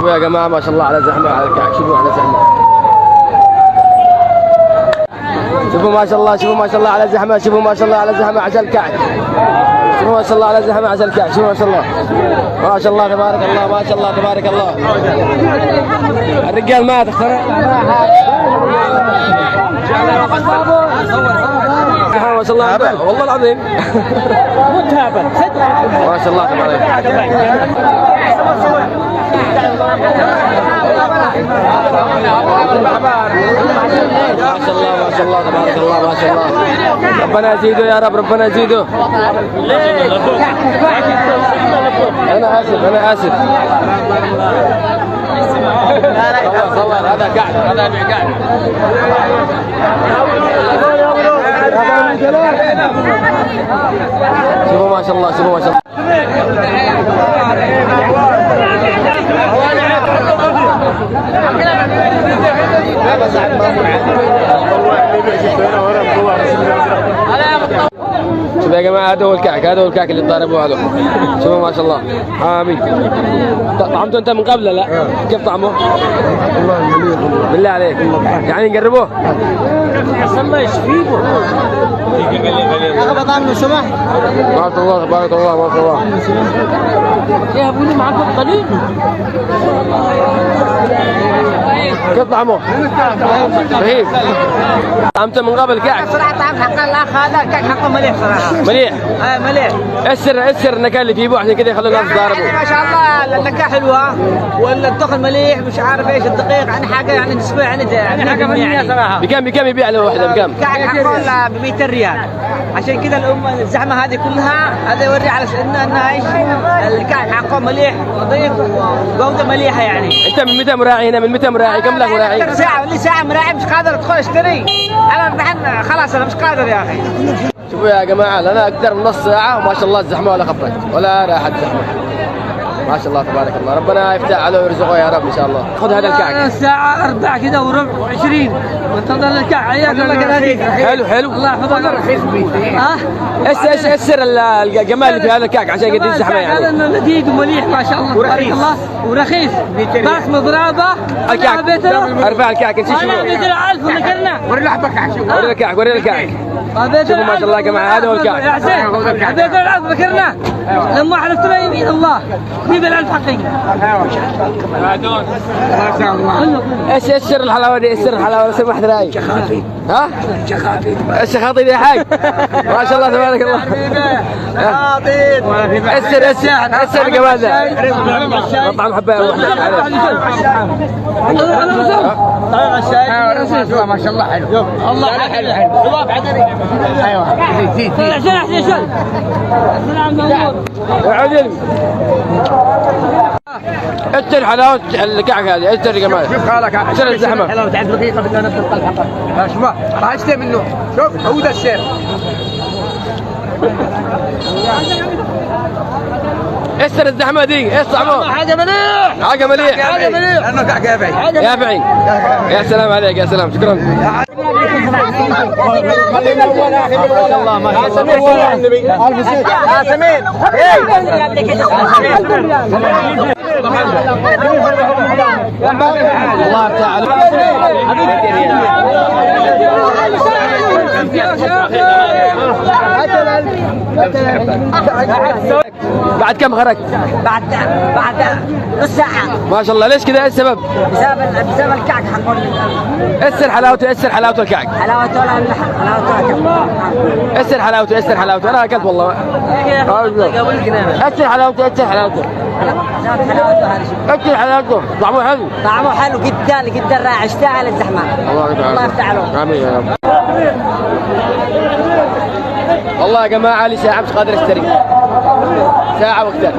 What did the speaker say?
شوفوا يا جماعه ما شاء الله على زحمه على الكعك، شوفوا على زحمه، شوفوا ما شاء الله، شوفوا ما شاء الله على زحمه، شوفوا ما شاء الله على زحمه عشان الكعك، شوفوا ما شاء الله على زحمه عشان الكعك، شوفوا ما شاء الله ما شاء الله تبارك الله ما شاء الله تبارك الله. الرجال مات اخترع ما شاء الله والله العظيم متهابل ما شاء الله تبارك الله. ما شاء الله ما شاء الله تبارك الله ما شاء الله. ربنا يزيده يا رب، ربنا يزيده. انا اسف انا اسف. هذا قاعد هذا قاعد. شوفوا ما شاء الله شوفوا ما شاء الله. شوفوا يا جماعه هذا هو الكعك، هذا هو الكعك اللي ضاربوه هذا. شوفوا ما شاء الله. امين. طعمته انت من قبل لا؟ كيف طعمه؟ بالله عليك يعني نقربوه؟ الله يشفيكم. اغبط عنه سمح. ما شاء الله تبارك الله ما شاء الله. يا ابوي معكم قليل. كيف طعمه؟ رهيب. طعمته من قبل كعك. صراحه طعم حق الاخ هذا كعك حقه مليح صراحه. مليح؟ مليح. السر النكهه اللي فيه عشان كذا يخلوا الناس تضاربوا. ما شاء الله النكهه حلوه ولا الدخل مليح مش عارف ايش الدقيق يعني حاجه يعني نسبه يعني حاجه فنيه صراحه. بكم يبيع له واحده بكم؟ كعك حقه ب 200 ريال. عشان كذا الزحمه هذه كلها هذا يوري على انها ايش الكعك حقه مليح نظيف وجوده مليحه يعني. انت من متى مراعي هنا؟ من متى مراعي؟ كم لك مراعي؟ ساعه لي ساعه مراعي مش قادر ادخل اشتري. انا الحين خلاص انا مش قادر يا اخي. شوفوا يا جماعه لنا اكثر من نص ساعه وما شاء الله الزحمه ولا خفت ولا راحت زحمه. ما شاء الله تبارك الله، ربنا يفتح عليه ويرزقه يا رب ان شاء الله. خذ هذا الكعك. الساعة 4 كذا وربع و20 وانتظر الكعك عياك. حلو حلو. الله يحفظك. رخيص ايش السر الجمال اللي في هذا الكعك عشان قد الزحمه يعني؟ هذا انه لذيذ ومليح ما شاء الله تبارك الله ورخيص. بس مضربه الكعك ارفع الكعك انت شوف. انا 200,000 ونكرنا. ورينا حبك شوف. ورينا الكعك ورينا الكعك. شوفوا ما شاء الله يا جماعه هذا هو الكعك. يا حسين 200,000 ذكرنا لما حلفت له يمين الله 100,000 حقيقي. ما شاء الله. ايش سر الحلاوه دي؟ سر الحلاوه سر واحد راي. شخاطي. ها؟ شخاطي. الشخاطي يا حاج. ما شاء الله تبارك الله. شخاطي. السر الجمال ذا. مطعم حبايه واحده. ما شاء الله حلو. الله حلو حلو. ايوه. عشان احسن شوي. وعدل. اتر حلاوه الكعك هذه، اتر جمال. شوف خالك اتر الزحمه. حلاوه تعد دقيقه بدنا نفس القلب. شوف راح اشتري منه. شوف هو ذا السير. اسر الزحمه دي، ايش طعمه؟ حاجه مليح. حاجه مليح. حاجه مليح. لانه كعك يافعي. يافعي. يا سلام عليك يا سلام شكرا. يا سمير يا سمير الله تعالى بعد كم خرجت؟ بعد نص ساعة. ما شاء الله. ليش كذا؟ ايش السبب؟ بسبب الكعك حقون. اسر حلاوته اسر حلاوته الكعك. حلاوته ولا اللحم حلاوته. اسر حلاوته اسر حلاوته. انا اكلت والله. اسر حلاوته اسر حلاوته. اسر حلاوته. طعمه حلو. طعمه حلو جدا جدا رائع. اشتاق للزحمة. الله يفتح عليهم. امين يا رب. والله يا جماعه لي ساعه مش قادر اشتري. ساعه واكثر.